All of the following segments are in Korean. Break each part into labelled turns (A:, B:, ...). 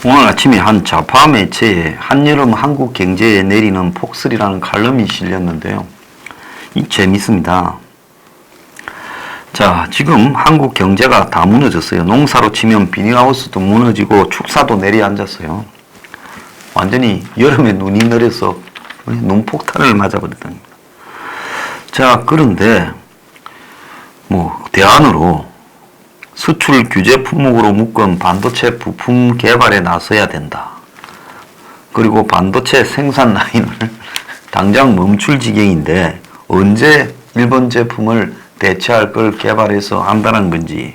A: 오늘 아침에 한 좌파 매체에 한여름 한국 경제에 내리는 폭설이라는 칼럼이 실렸는데요. 재밌습니다. 자, 지금 한국 경제가 다 무너졌어요. 농사로 치면 비닐하우스도 무너지고 축사도 내려앉았어요. 완전히 여름에 눈이 내려서 눈폭탄을 맞아버렸다는 겁니다. 자, 그런데 대안으로 수출 규제 품목으로 묶은 반도체 부품 개발에 나서야 된다. 그리고 반도체 생산 라인을 당장 멈출 지경인데 언제 일본 제품을 대체할 걸 개발해서 한다는 건지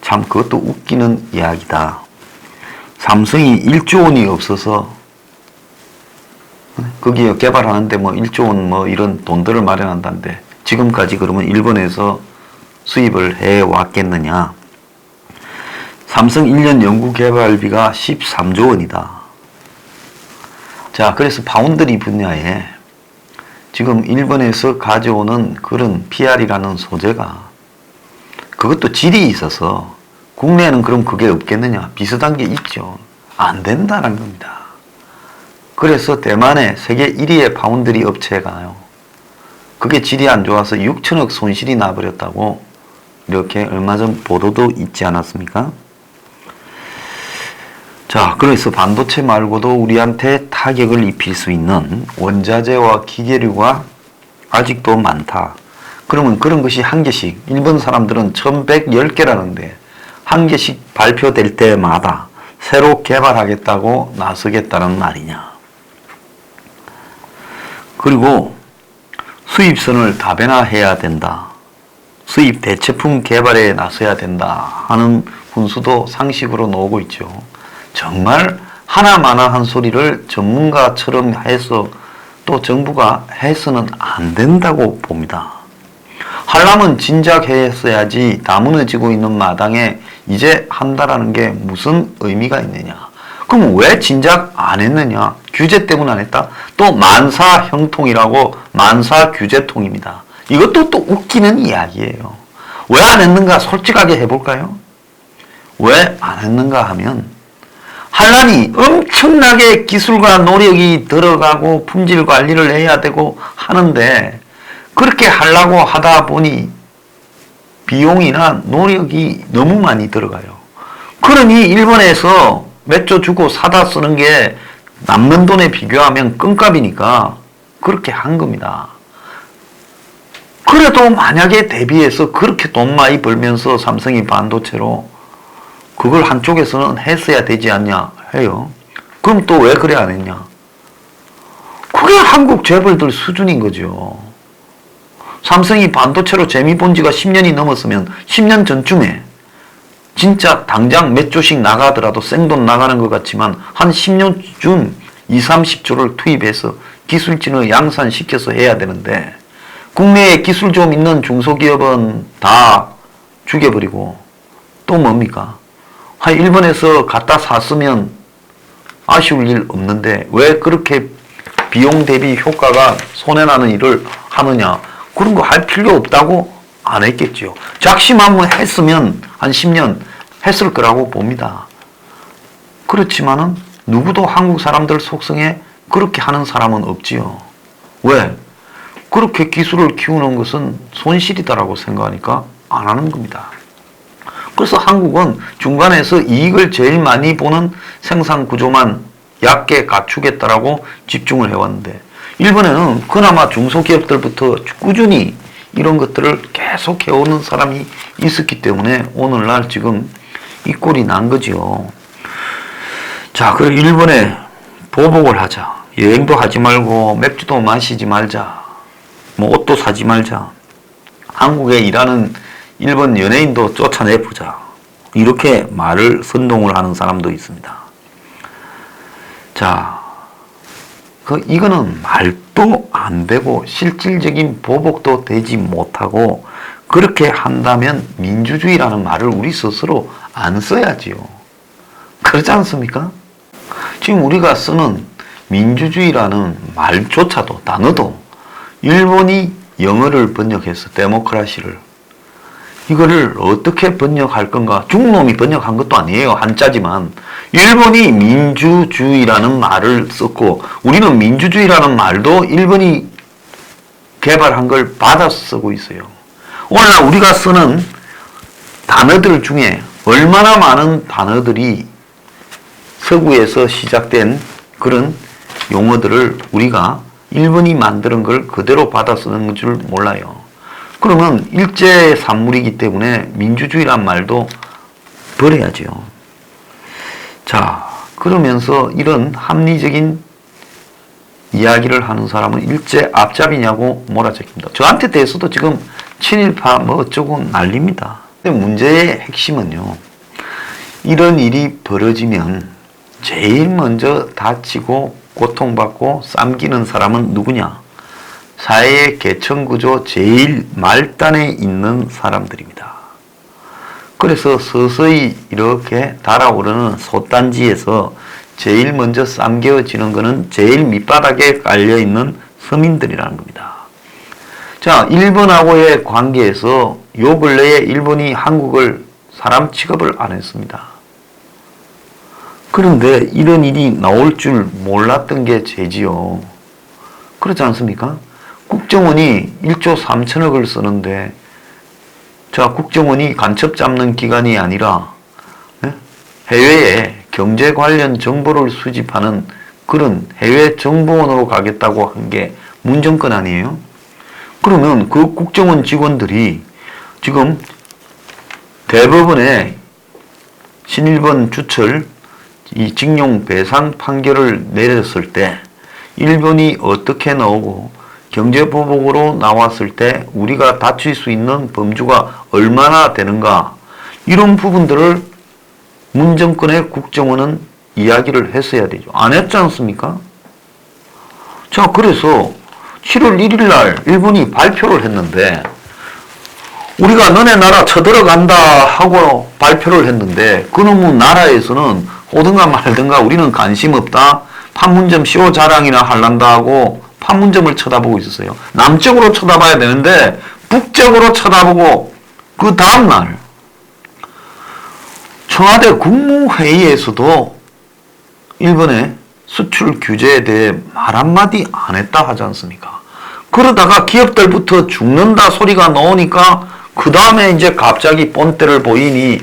A: 참 그것도 웃기는 이야기다. 삼성이 1조 원이 없어서 거기에 개발하는데 1조 원 이런 돈들을 마련한다는데 지금까지 그러면 일본에서 수입을 해왔겠느냐. 삼성 1년 연구개발비가 13조 원이다. 자, 그래서 파운드리 분야에 지금 일본에서 가져오는 그런 PR이라는 소재가 그것도 질이 있어서 국내에는 그럼 그게 없겠느냐. 비슷한 게 있죠. 안 된다는 겁니다. 그래서 대만의 세계 1위의 파운드리 업체가요. 그게 질이 안 좋아서 6천억 손실이 나버렸다고 이렇게 얼마 전 보도도 있지 않았습니까? 자, 그래서 반도체 말고도 우리한테 타격을 입힐 수 있는 원자재와 기계류가 아직도 많다. 그러면 그런 것이 한 개씩, 일본 사람들은 1110개라는데 한 개씩 발표될 때마다 새로 개발하겠다고 나서겠다는 말이냐. 그리고 수입선을 다변화해야 된다. 수입 대체품 개발에 나서야 된다 하는 분수도 상식으로 나오고 있죠. 정말 하나마나한 소리를 전문가처럼 해서 또 정부가 해서는 안 된다고 봅니다. 하려면 진작 했어야지 다 무너지고 있는 마당에 이제 한다라는 게 무슨 의미가 있느냐. 그럼 왜 진작 안 했느냐. 규제 때문에 안 했다. 또 만사형통이라고 만사규제통입니다. 이것도 또 웃기는 이야기예요. 왜 안 했는가 솔직하게 해볼까요? 왜 안 했는가 하면 하려니 엄청나게 기술과 노력이 들어가고 품질 관리를 해야 되고 하는데 그렇게 하려고 하다 보니 비용이나 노력이 너무 많이 들어가요. 그러니 일본에서 몇 조 주고 사다 쓰는 게 남는 돈에 비교하면 껌값이니까 그렇게 한 겁니다. 그래도 만약에 대비해서 그렇게 돈 많이 벌면서 삼성이 반도체로 그걸 한쪽에서는 했어야 되지 않냐 해요. 그럼 또 왜 그래 안 했냐. 그게 한국 재벌들 수준인 거죠. 삼성이 반도체로 재미 본 지가 10년이 넘었으면 10년 전쯤에 진짜 당장 몇 조씩 나가더라도 생돈 나가는 것 같지만 한 10년쯤 20, 30조를 투입해서 기술진을 양산시켜서 해야 되는데 국내에 기술 좀 있는 중소기업은 다 죽여버리고 또 뭡니까? 일본에서 갖다 샀으면 아쉬울 일 없는데 왜 그렇게 비용 대비 효과가 손해나는 일을 하느냐. 그런 거 할 필요 없다고 안 했겠죠. 작심하면 했으면 한 10년 했을 거라고 봅니다. 그렇지만은 누구도 한국 사람들 속성에 그렇게 하는 사람은 없지요. 왜? 그렇게 기술을 키우는 것은 손실이다라고 생각하니까 안 하는 겁니다. 그래서 한국은 중간에서 이익을 제일 많이 보는 생산 구조만 얕게 갖추겠다라고 집중을 해왔는데 일본에는 그나마 중소기업들부터 꾸준히 이런 것들을 계속 해오는 사람이 있었기 때문에 오늘날 지금 이 꼴이 난 거죠. 자, 그리고 일본에 보복을 하자. 여행도 하지 말고 맥주도 마시지 말자. 옷도 사지 말자. 한국에 일하는 일본 연예인도 쫓아내보자. 이렇게 말을 선동을 하는 사람도 있습니다. 자, 이거는 말도 안 되고 실질적인 보복도 되지 못하고 그렇게 한다면 민주주의라는 말을 우리 스스로 안 써야지요. 그렇지 않습니까? 지금 우리가 쓰는 민주주의라는 말조차도 단어도 일본이 영어를 번역해서 데모크라시를 이거를 어떻게 번역할 건가? 중국놈이 번역한 것도 아니에요. 한자지만 일본이 민주주의라는 말을 썼고 우리는 민주주의라는 말도 일본이 개발한 걸 받아 쓰고 있어요. 오늘날 우리가 쓰는 단어들 중에 얼마나 많은 단어들이 서구에서 시작된 그런 용어들을 우리가 일본이 만드는 걸 그대로 받아 쓰는 줄 몰라요. 그러면 일제 산물이기 때문에 민주주의란 말도 버려야죠. 자, 그러면서 이런 합리적인 이야기를 하는 사람은 일제 앞잡이냐고 몰아붙입니다. 저한테 대해서도 지금 친일파 뭐 어쩌고 난립니다. 근데 문제의 핵심은요. 이런 일이 벌어지면 제일 먼저 다치고 고통받고 쌈기는 사람은 누구냐? 사회의 계층구조 제일 말단에 있는 사람들입니다. 그래서 서서히 이렇게 달아오르는 솥단지에서 제일 먼저 쌈겨지는 것은 제일 밑바닥에 깔려있는 서민들이라는 겁니다. 자, 일본하고의 관계에서 요 근래에 일본이 한국을 사람 취급을 안 했습니다. 그런데 이런 일이 나올 줄 몰랐던 게 죄지요. 그렇지 않습니까? 국정원이 1조 3천억을 쓰는데 자, 국정원이 간첩 잡는 기관이 아니라 해외에 경제 관련 정보를 수집하는 그런 해외 정보원으로 가겠다고 한 게 문정권 아니에요? 그러면 그 국정원 직원들이 지금 대법원에 신일본 주철 이 징용 배상 판결을 내렸을 때 일본이 어떻게 나오고 경제보복으로 나왔을 때 우리가 다칠 수 있는 범주가 얼마나 되는가 이런 부분들을 문정권의 국정원은 이야기를 했어야 되죠. 안 했지 않습니까? 자, 그래서 7월 1일 날 일본이 발표를 했는데 우리가 너네 나라 쳐들어간다 하고 발표를 했는데 그놈의 나라에서는 오든가 말든가 우리는 관심 없다. 판문점 쇼 자랑이나 할란다 하고 판문점을 쳐다보고 있었어요. 남쪽으로 쳐다봐야 되는데 북쪽으로 쳐다보고 그 다음날 청와대 국무회의에서도 일본의 수출 규제에 대해 말 한마디 안 했다 하지 않습니까? 그러다가 기업들부터 죽는다 소리가 나오니까 그 다음에 이제 갑자기 본때를 보이니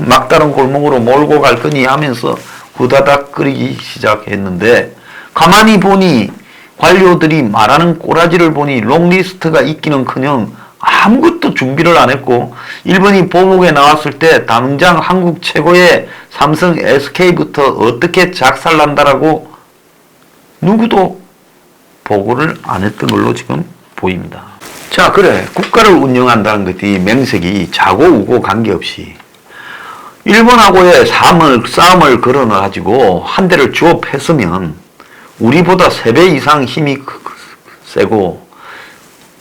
A: 막다른 골목으로 몰고 갈 거니 하면서 후다닥 끓이기 시작했는데 가만히 보니 관료들이 말하는 꼬라지를 보니 롱리스트가 있기는커녕 아무것도 준비를 안 했고 일본이 보복에 나왔을 때 당장 한국 최고의 삼성 SK부터 어떻게 작살난다라고 누구도 보고를 안 했던 걸로 지금 보입니다. 자, 그래 국가를 운영한다는 것이 명색이 자고 우고 관계없이 일본하고의 싸움을 걸어가지고 한 대를 주워 팼으면 우리보다 3배 이상 힘이 세고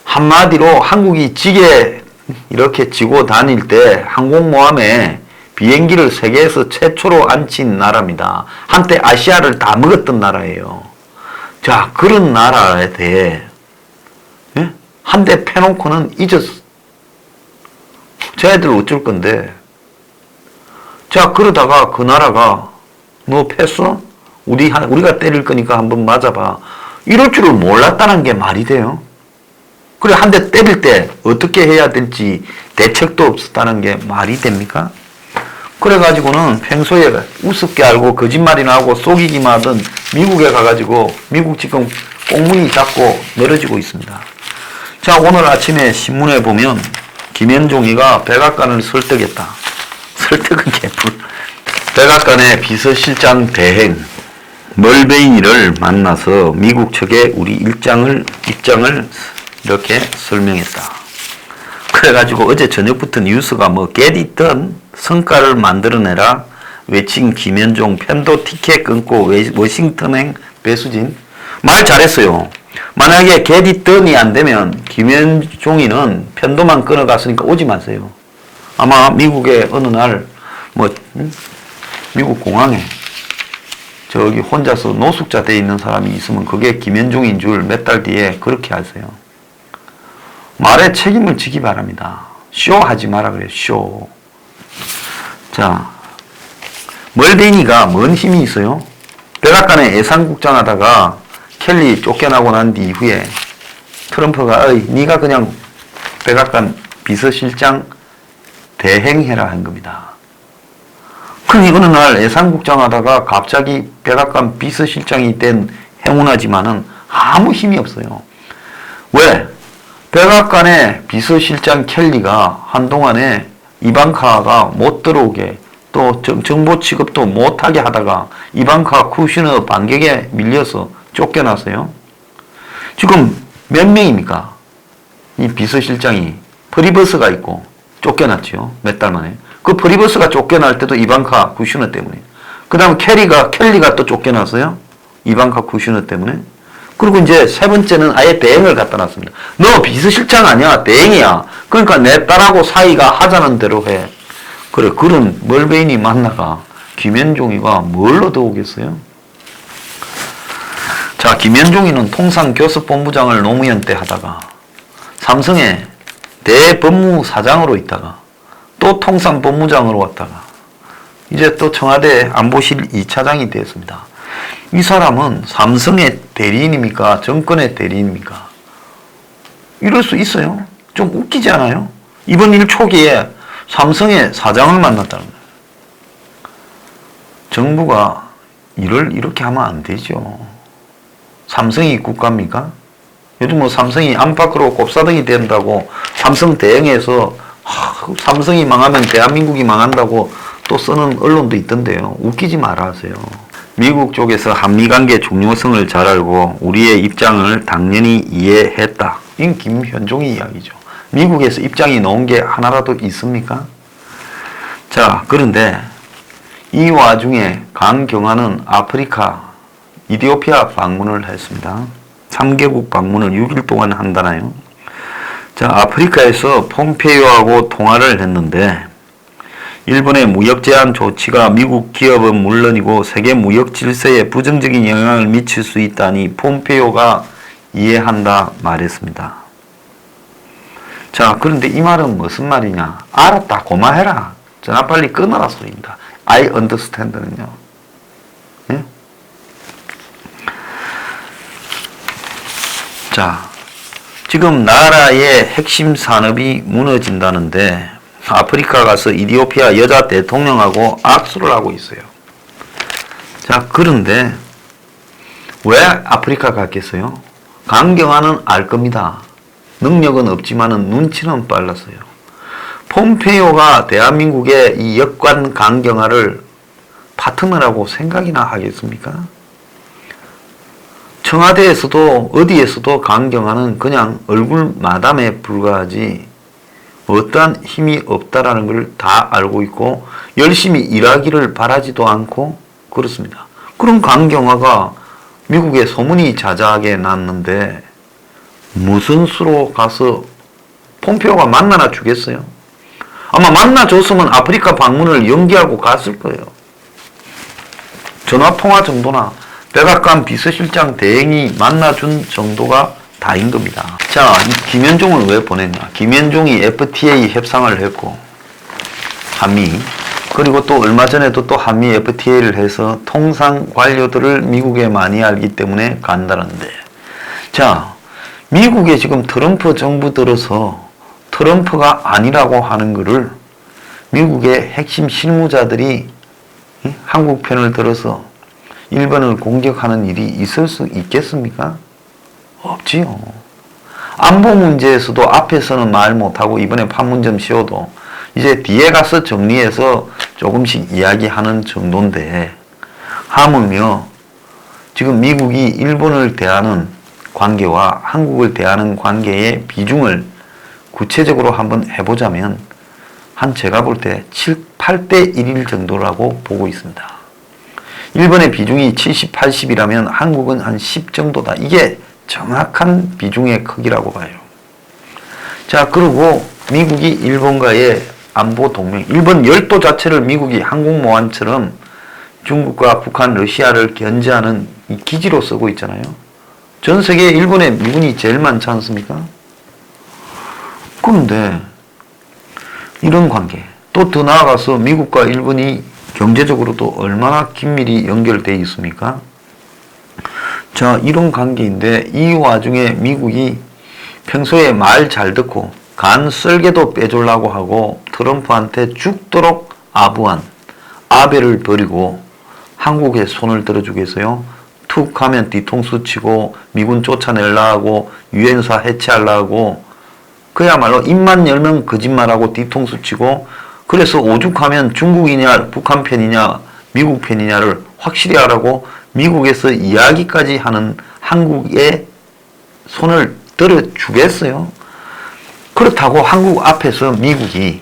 A: 한마디로 한국이 지게 이렇게 지고 다닐 때 항공모함에 비행기를 세계에서 최초로 앉힌 나라입니다. 한때 아시아를 다 먹었던 나라예요. 자, 그런 나라에 대해 한 대 패놓고는 잊었어. 쟤들 어쩔 건데. 자, 그러다가 그 나라가 너 패어? 우리가 때릴 거니까 한번 맞아봐. 이럴 줄을 몰랐다는 게 말이 돼요? 그래, 한 대 때릴 때 어떻게 해야 될지 대책도 없었다는 게 말이 됩니까? 그래가지고는 평소에 우습게 알고 거짓말이나 하고 속이기만 하던 미국에 가가지고 미국 지금 꽁무니 잡고 늘어지고 있습니다. 자, 오늘 아침에 신문에 보면 김현종이가 백악관을 설득했다. 설득은 개뿔. 백악관의 비서실장 대행 멀베이니를 만나서 미국 측에 우리 입장을 이렇게 설명했다. 그래가지고 어제 저녁부터 뉴스가 get it done 성과를 만들어내라 외친 김현종 편도 티켓 끊고 워싱턴행 배수진 말 잘했어요. 만약에 get it done이 안 되면 김현종이는 편도만 끊어갔으니까 오지 마세요. 아마 미국의 어느 날 미국 공항에 저기 혼자서 노숙자 돼 있는 사람이 있으면 그게 김현종인 줄 몇 달 뒤에 그렇게 하세요. 말에 책임을 지기 바랍니다. 쇼 하지 마라 그래요. 쇼. 자, 멀베니가 뭔 힘이 있어요? 백악관에 예산국장 하다가 켈리 쫓겨나고 난 이후에 트럼프가 네가 그냥 백악관 비서실장 대행해라 한 겁니다. 그럼 어느 날 예산국장 하다가 갑자기 백악관 비서실장이 된 행운하지만은 아무 힘이 없어요. 왜? 백악관의 비서실장 켈리가 한동안에 이방카가 못 들어오게 또 정보 취급도 못하게 하다가 이방카 쿠시너 반격에 밀려서 쫓겨났어요. 지금 몇 명입니까? 이 비서실장이 프리버스가 있고 쫓겨났죠. 몇 달 만에. 그 프리버스가 쫓겨날 때도 이방카 쿠시너 때문에. 그 다음에 켈리가 또 쫓겨났어요. 이방카 쿠시너 때문에. 그리고 이제 세 번째는 아예 대행을 갖다 놨습니다. 너 비서실장 아니야. 대행이야. 그러니까 내 딸하고 사이가 하자는 대로 해. 그래, 그런 멀베인이 만나가 김현종이가 뭘 얻어오겠어요? 자, 김현종이는 통상교섭본부장을 노무현 때 하다가 삼성의 대법무사장으로 있다가 또 통상본부장으로 왔다가 이제 또 청와대 안보실 2차장이 되었습니다. 이 사람은 삼성의 대리인입니까? 정권의 대리인입니까? 이럴 수 있어요. 좀 웃기지 않아요? 이번 일 초기에 삼성의 사장을 만났다는 거예요. 정부가 일을 이렇게 하면 안 되죠. 삼성이 국가입니까? 요즘 뭐 삼성이 안팎으로 곱사등이 된다고 삼성 대응해서 삼성이 망하면 대한민국이 망한다고 또 쓰는 언론도 있던데요. 웃기지 말아하세요. 미국 쪽에서 한미관계 중요성을 잘 알고 우리의 입장을 당연히 이해했다. 이건 김현종의 이야기죠. 미국에서 입장이 나온 게 하나라도 있습니까? 자, 그런데 이 와중에 강경화는 아프리카, 이디오피아 방문을 했습니다. 3개국 방문을 6일 동안 한다나요? 자, 아프리카에서 폼페이오하고 통화를 했는데 일본의 무역 제한 조치가 미국 기업은 물론이고 세계 무역 질서에 부정적인 영향을 미칠 수 있다니 폼페이오가 이해한다 말했습니다. 자, 그런데 이 말은 무슨 말이냐? 알았다, 고마해라. 전화 빨리 끊어라 소리입니다. I understand는요. 예? 자, 지금 나라의 핵심 산업이 무너진다는데 아프리카 가서 이디오피아 여자 대통령하고 악수를 하고 있어요. 자, 그런데 왜 아프리카 갔겠어요? 강경화는 알 겁니다. 능력은 없지만은 눈치는 빨랐어요. 폼페이오가 대한민국의 이 역관 강경화를 파트너라고 생각이나 하겠습니까? 청와대에서도 어디에서도 강경화는 그냥 얼굴 마담에 불과하지 어떠한 힘이 없다라는 걸 다 알고 있고 열심히 일하기를 바라지도 않고 그렇습니다. 그런 강경화가 미국에 소문이 자자하게 났는데 무슨 수로 가서 폼페이오가 만나나 주겠어요? 아마 만나줬으면 아프리카 방문을 연기하고 갔을 거예요. 전화통화 정도나 백악관 비서실장 대행이 만나준 정도가 다인 겁니다. 자, 이 김현종을 왜 보냈냐? 김현종이 FTA 협상을 했고 한미, 그리고 또 얼마 전에도 또 한미 FTA를 해서 통상 관료들을 미국에 많이 알기 때문에 간다는데, 자, 미국에 지금 트럼프 정부 들어서 트럼프가 아니라고 하는 것을 미국의 핵심 실무자들이 한국 편을 들어서 일본을 공격하는 일이 있을 수 있겠습니까? 없지요. 안보 문제에서도 앞에서는 말 못하고 이번에 판문점 씌워도 이제 뒤에 가서 정리해서 조금씩 이야기하는 정도인데 하물며 지금 미국이 일본을 대하는 관계와 한국을 대하는 관계의 비중을 구체적으로 한번 해보자면 한 제가 볼 때 7, 8대 1일 정도라고 보고 있습니다. 일본의 비중이 70, 80이라면 한국은 한 10 정도다. 이게 정확한 비중의 크기라고 봐요. 자, 그리고 미국이 일본과의 안보 동맹, 일본 열도 자체를 미국이 항공모함처럼 중국과 북한, 러시아를 견제하는 이 기지로 쓰고 있잖아요. 전 세계에 일본에 미군이 제일 많지 않습니까? 그런데 이런 관계, 또 더 나아가서 미국과 일본이 경제적으로도 얼마나 긴밀히 연결되어 있습니까? 자, 이런 관계인데 이 와중에 미국이 평소에 말 잘 듣고 간 쓸개도 빼주려고 하고 트럼프한테 죽도록 아부한 아베를 버리고 한국에 손을 들어주겠어요? 툭 하면 뒤통수 치고 미군 쫓아내려고 하고 유엔사 해체하려고 그야말로 입만 열면 거짓말하고 뒤통수 치고 그래서 오죽하면 중국이냐 북한 편이냐 미국 편이냐를 확실히 하라고 미국에서 이야기까지 하는 한국에 손을 들어주겠어요? 그렇다고 한국 앞에서 미국이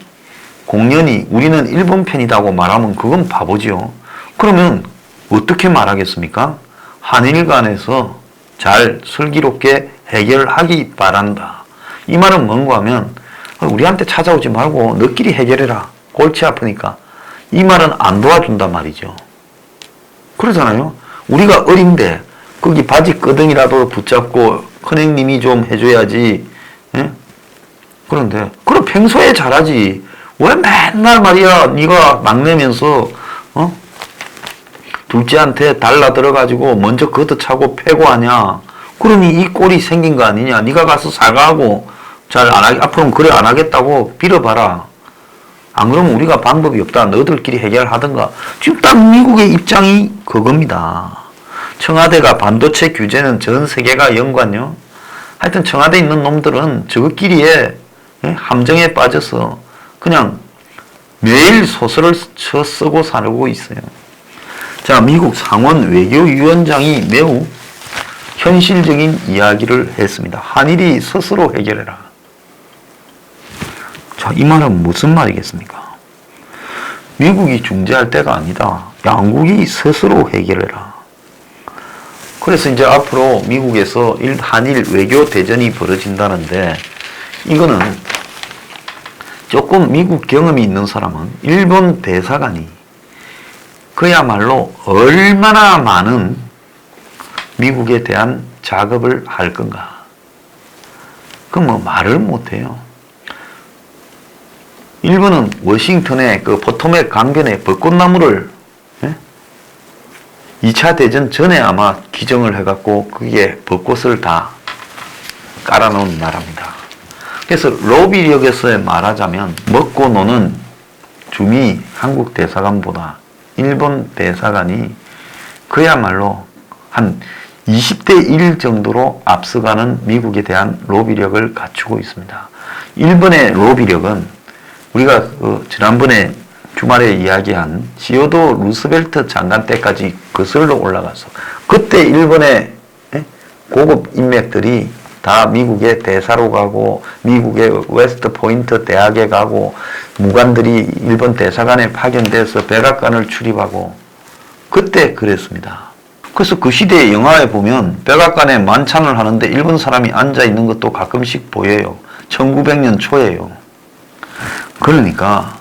A: 공연히 우리는 일본 편이라고 말하면 그건 바보지요. 그러면 어떻게 말하겠습니까? 한일 간에서 잘 슬기롭게 해결하기 바란다. 이 말은 뭔가 하면 우리한테 찾아오지 말고 너끼리 해결해라. 골치 아프니까. 이 말은 안 도와준단 말이죠. 그러잖아요. 우리가 어린데 거기 바지 끄덩이라도 붙잡고 큰형님이 좀 해줘야지. 예? 그런데 그럼 평소에 잘하지. 왜 맨날 말이야 네가 막내면서 둘째한테 달라들어가지고 먼저 걷어차고 패고 하냐. 그러니 이 꼴이 생긴 거 아니냐. 네가 가서 사과하고 잘 안 하게 앞으로는 그래 안 하겠다고 빌어봐라. 안 그러면 우리가 방법이 없다. 너들끼리 해결하든가. 지금 딱 미국의 입장이 그겁니다. 청와대가 반도체 규제는 전 세계가 연관요. 하여튼 청와대에 있는 놈들은 저것끼리에 함정에 빠져서 그냥 매일 소설을 쳐 쓰고 살고 있어요. 자, 미국 상원 외교위원장이 매우 현실적인 이야기를 했습니다. 한일이 스스로 해결해라. 자, 이 말은 무슨 말이겠습니까? 미국이 중재할 때가 아니다. 양국이 스스로 해결해라. 그래서 이제 앞으로 미국에서 한일 외교 대전이 벌어진다는데 이거는 조금 미국 경험이 있는 사람은 일본 대사관이 그야말로 얼마나 많은 미국에 대한 작업을 할 건가. 그 뭐 말을 못해요. 일본은 워싱턴에 그 포토맥 강변에 벚꽃나무를 2차 대전 전에 아마 기정을 해갖고 그게 벚꽃을 다 깔아놓은 나라입니다. 그래서 로비력에서 말하자면 먹고 노는 주미 한국 대사관보다 일본 대사관이 그야말로 한 20대 1 정도로 앞서가는 미국에 대한 로비력을 갖추고 있습니다. 일본의 로비력은 우리가 지난번에 주말에 이야기한 시오도 루스벨트 장관 때까지 거슬러 올라가서 그때 일본의 고급 인맥들이 다 미국의 대사로 가고 미국의 웨스트 포인트 대학에 가고 무관들이 일본 대사관에 파견돼서 백악관을 출입하고 그때 그랬습니다. 그래서 그 시대의 영화에 보면 백악관에 만찬을 하는데 일본 사람이 앉아 있는 것도 가끔씩 보여요. 1900년 초예요. 그러니까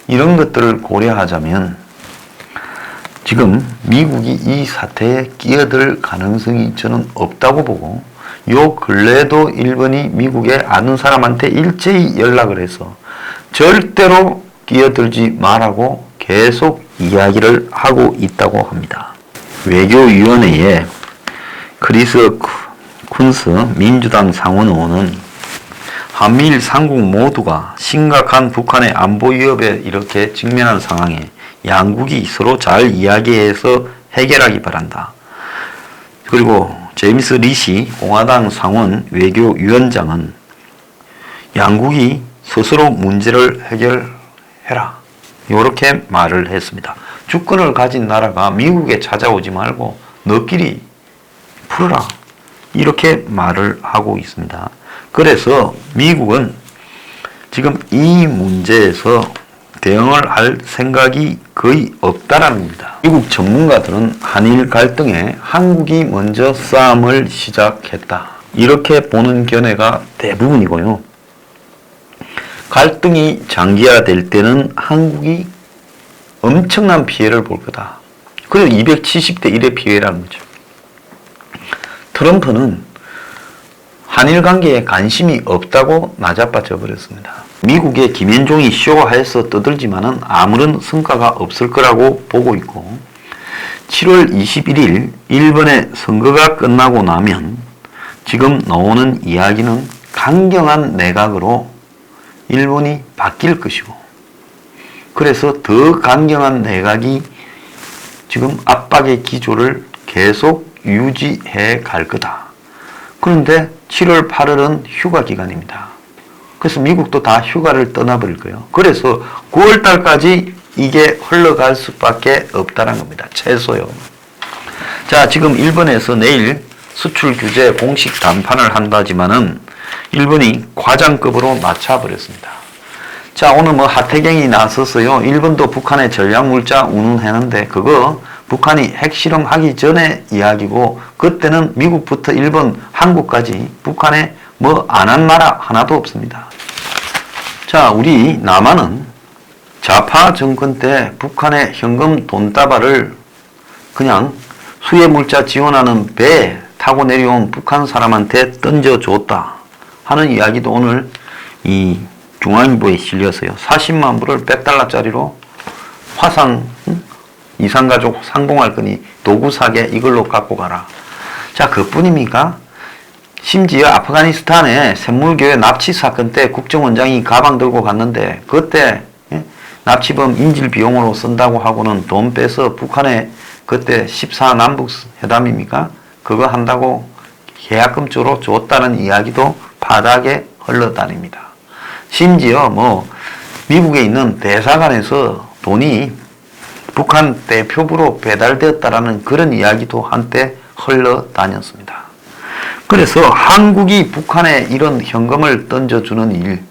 A: 이런 것들을 고려하자면 지금 미국이 이 사태에 끼어들 가능성이 저는 없다고 보고 요 근래에도 일본이 미국에 아는 사람한테 일제히 연락을 해서 절대로 끼어들지 말라고 계속 이야기를 하고 있다고 합니다. 외교위원회에 크리스 쿤스 민주당 상원 의원은 한미일 삼국 모두가 심각한 북한의 안보 위협에 이렇게 직면한 상황에 양국이 서로 잘 이야기해서 해결하기 바란다. 그리고 제임스 리시 공화당 상원 외교위원장은 양국이 스스로 문제를 해결해라. 이렇게 말을 했습니다. 주권을 가진 나라가 미국에 찾아오지 말고 너끼리 풀어라. 이렇게 말을 하고 있습니다. 그래서 미국은 지금 이 문제에서 대응을 할 생각이 거의 없다라는 겁니다. 미국 전문가들은 한일 갈등에 한국이 먼저 싸움을 시작했다. 이렇게 보는 견해가 대부분이고요. 갈등이 장기화될 때는 한국이 엄청난 피해를 볼 거다. 그래서 270대 1의 피해라는 거죠. 트럼프는 한일 관계에 관심이 없다고 나자빠져 버렸습니다. 미국의 김현종이 쇼하해서 떠들지만은 아무런 성과가 없을 거라고 보고 있고 7월 21일 일본의 선거가 끝나고 나면 지금 나오는 이야기는 강경한 내각으로 일본이 바뀔 것이고 그래서 더 강경한 내각이 지금 압박의 기조를 계속 유지해 갈 거다. 그런데 7월 8월은 휴가 기간입니다. 그래서 미국도 다 휴가를 떠나버릴 거예요. 그래서 9월 달까지 이게 흘러갈 수밖에 없다는 겁니다. 최소요. 자, 지금 일본에서 내일 수출 규제 공식 담판을 한다지만은 일본이 과장급으로 낮춰버렸습니다. 자, 오늘 뭐 하태경이 나서서요. 일본도 북한의 전략물자 운운했는데 그거 북한이 핵실험하기 전에 이야기고 그때는 미국부터 일본, 한국까지 북한에 뭐 안 한 나라 하나도 없습니다. 자, 우리 남한은 좌파 정권 때 북한의 현금 돈다발을 그냥 수해물자 지원하는 배 타고 내려온 북한 사람한테 던져줬다 하는 이야기도 오늘 이 중앙일보에 실렸어요. 40만 불을 100달러짜리로 화상 이산가족 상봉할 거니 도구 사게 이걸로 갖고 가라. 자, 그뿐입니까? 심지어 아프가니스탄의 샘물교회 납치 사건 때 국정원장이 가방 들고 갔는데 그때 납치범 인질 비용으로 쓴다고 하고는 돈 빼서 북한에 그때 14남북 회담입니까? 그거 한다고 계약금 쪽으로 줬다는 이야기도 바닥에 흘러다닙니다. 심지어 뭐 미국에 있는 대사관에서 돈이 북한 대표부로 배달되었다라는 그런 이야기도 한때 흘러다녔습니다. 그래서 한국이 북한에 이런 현금을 던져주는 일,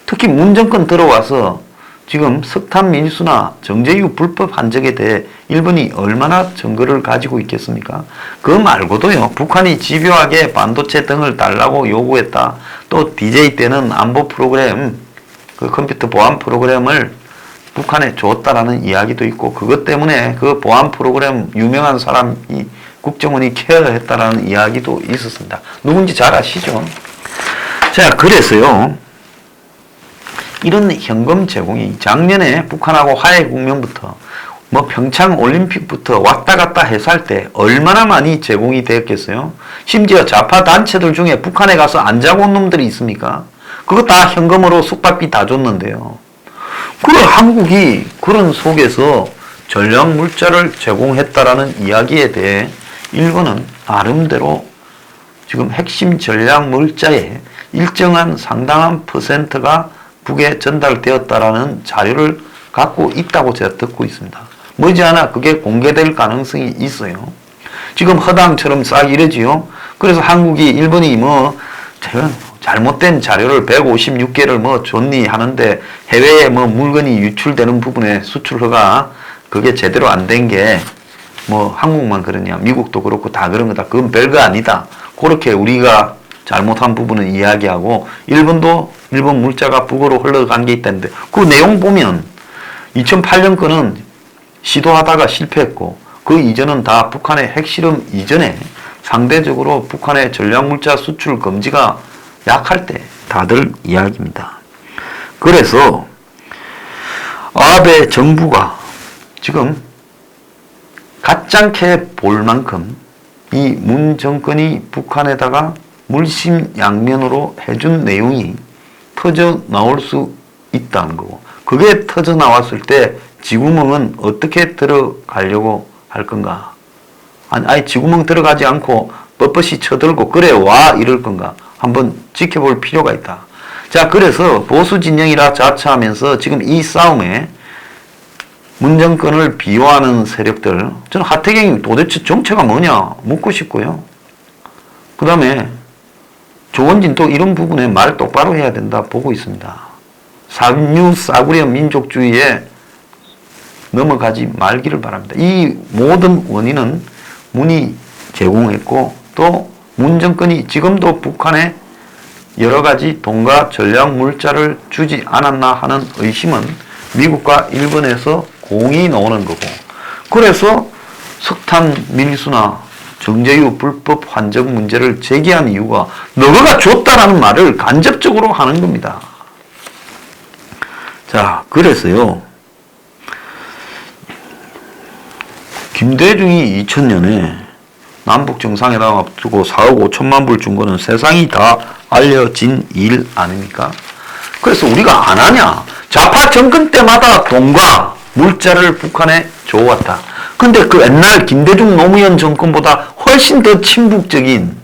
A: 특히 문 정권 들어와서 지금 석탄 밀수나 정제유 불법 한적에 대해 일본이 얼마나 증거를 가지고 있겠습니까? 그 말고도요, 북한이 집요하게 반도체 등을 달라고 요구했다. 또 DJ 때는 안보 프로그램, 그 컴퓨터 보안 프로그램을 북한에 줬다라는 이야기도 있고, 그것 때문에 그 보안 프로그램 유명한 사람이 국정원이 케어했다라는 이야기도 있었습니다. 누군지 잘 아시죠? 자, 그래서요, 이런 현금 제공이 작년에 북한하고 화해 국면부터 뭐 평창 올림픽부터 왔다 갔다 해서 할 때 얼마나 많이 제공이 되었겠어요? 심지어 좌파 단체들 중에 북한에 가서 안 자고 온 놈들이 있습니까? 그거 다 현금으로 숙박비 다 줬는데요. 그래, 한국이 그런 속에서 전략 물자를 제공했다라는 이야기에 대해 일본은 나름대로 지금 핵심 전략 물자의 일정한 상당한 퍼센트가 북에 전달되었다라는 자료를 갖고 있다고 제가 듣고 있습니다. 머지않아 그게 공개될 가능성이 있어요. 지금 허당처럼 싹 이러지요. 그래서 한국이 일본이 뭐 잘못된 자료를 156개를 뭐 줬니 하는데 해외에 뭐 물건이 유출되는 부분에 수출 허가 그게 제대로 안 된 게 뭐 한국만 그러냐, 미국도 그렇고 다 그런 거다. 그건 별거 아니다. 그렇게 우리가 잘못한 부분은 이야기하고 일본도 일본 물자가 북으로 흘러간 게 있다는데 그 내용 보면 2008년 거는 시도하다가 실패했고 그 이전은 다 북한의 핵실험 이전에 상대적으로 북한의 전략물자 수출 금지가 약할 때 다들 이야기입니다. 그래서 아베 정부가 지금 가짱케 볼 만큼 이 문 정권이 북한에다가 물심양면으로 해준 내용이 터져 나올 수 있다는 거고, 그게 터져 나왔을 때 쥐구멍은 어떻게 들어가려고 할 건가? 아니 쥐구멍 들어가지 않고 뻣뻣이 쳐들고 그래 와 이럴 건가? 한번 지켜볼 필요가 있다. 자, 그래서 보수 진영이라 자처하면서 지금 이 싸움에 문정권을 비호하는 세력들, 저는 하태경이 도대체 정체가 뭐냐 묻고 싶고요. 그 다음에 조원진 또 이런 부분에 말 똑바로 해야 된다 보고 있습니다. 삼류 싸구려 민족주의에 넘어가지 말기를 바랍니다. 이 모든 원인은 문이 제공했고 또 문정권이 지금도 북한에 여러 가지 돈과 전략 물자를 주지 않았나 하는 의심은 미국과 일본에서 공이 나오는 거고, 그래서 석탄 밀수나 정제유 불법 환적 문제를 제기한 이유가 너가 줬다라는 말을 간접적으로 하는 겁니다. 자, 그래서요. 김대중이 2000년에 남북 정상회담 앞두고 4억 5천만 불 준 거는 세상이 다 알려진 일 아닙니까? 그래서 우리가 안 하냐? 좌파 정권 때마다 돈과 물자를 북한에 줘왔다. 근데 그 옛날 김대중 노무현 정권보다 훨씬 더 친북적인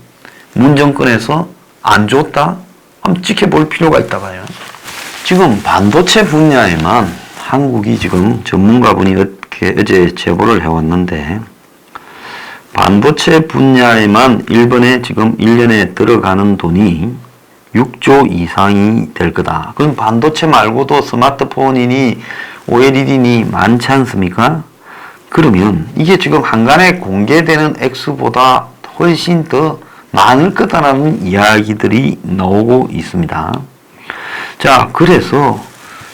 A: 문 정권에서 안 줬다? 한번 지켜볼 필요가 있다 봐요. 지금 반도체 분야에만 한국이 지금 전문가분이 이렇게 어제 제보를 해왔는데, 반도체 분야에만 일본에 지금 1년에 들어가는 돈이 6조 이상이 될 거다. 그럼 반도체 말고도 스마트폰이니 OLED니 많지 않습니까? 그러면 이게 지금 한간에 공개되는 액수보다 훨씬 더 많을 거다라는 이야기들이 나오고 있습니다. 자, 그래서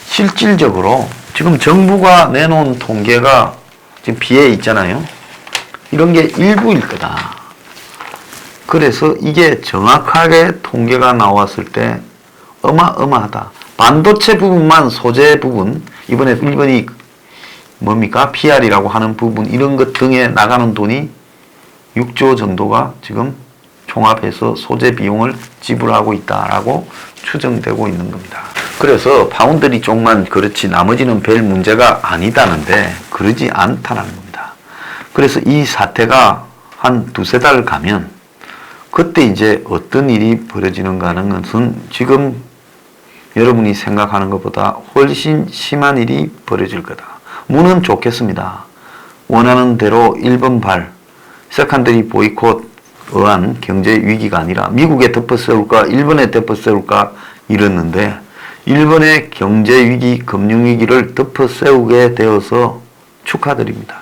A: 실질적으로 지금 정부가 내놓은 통계가 지금 비에 있잖아요. 이런 게 일부일 거다. 그래서 이게 정확하게 통계가 나왔을 때 어마어마하다. 반도체 부분만 소재 부분, 이번에 일본이 뭡니까? PR이라고 하는 부분, 이런 것 등에 나가는 돈이 6조 정도가 지금 총합해서 소재 비용을 지불하고 있다라고 추정되고 있는 겁니다. 그래서 파운드리 쪽만 그렇지 나머지는 별 문제가 아니다는데 그러지 않다는 겁니다. 그래서 이 사태가 한 두세 달 가면 그때 이제 어떤 일이 벌어지는가는 것은 지금 여러분이 생각하는 것보다 훨씬 심한 일이 벌어질 거다. 문은 좋겠습니다. 원하는 대로 일본발 세컨더리 보이콧 의한 경제 위기가 아니라 미국에 덮어세울까 일본에 덮어세울까 이랬는데 일본의 경제 위기, 금융 위기를 덮어세우게 되어서 축하드립니다.